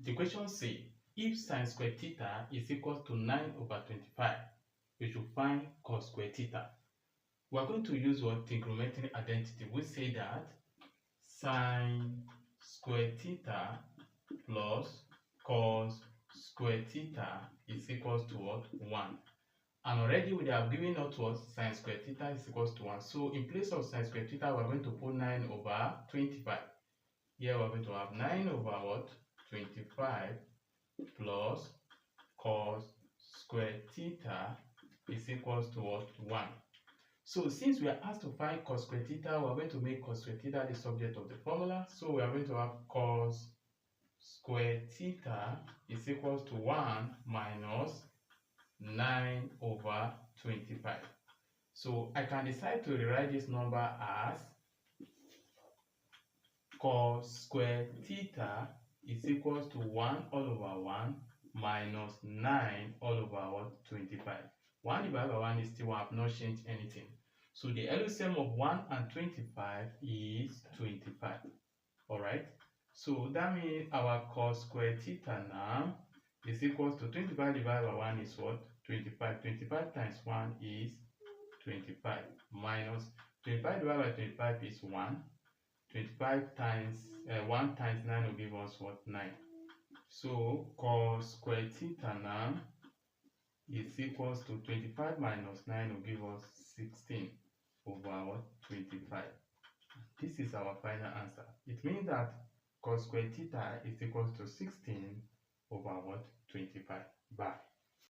The question says, if sin²θ is equal to 9/25, we should find cos²θ. We are going to use what trigonometric identity. We say that sin² plus cos² is equals to what? 1. And already we have given us what sin² is equals to 1. So in place of sin², we are going to put 9/25. Here we are going to have 9/25 plus cos² is equals to what? 1. So since we are asked to find cos², we are going to make cos² the subject of the formula. So we are going to have cos² is equals to 1 minus 9/25. So I can decide to rewrite this number as cos² is equals to 1/1 minus 9/25. 1 divided by 1 is still 1. I have not changed anything. So the LCM of 1 and 25 is 25. Alright. So that means our cos² now is equals to 25 divided by 1 is what? 25. 25 times 1 is 25. Minus 25 divided by 25 is 1. 25 times 1 times 9 will give us what? 9. So cos² now is equals to 25 minus 9 will give us 16/25. This is our final answer. It means that cos² is equals to 16/25. Bye.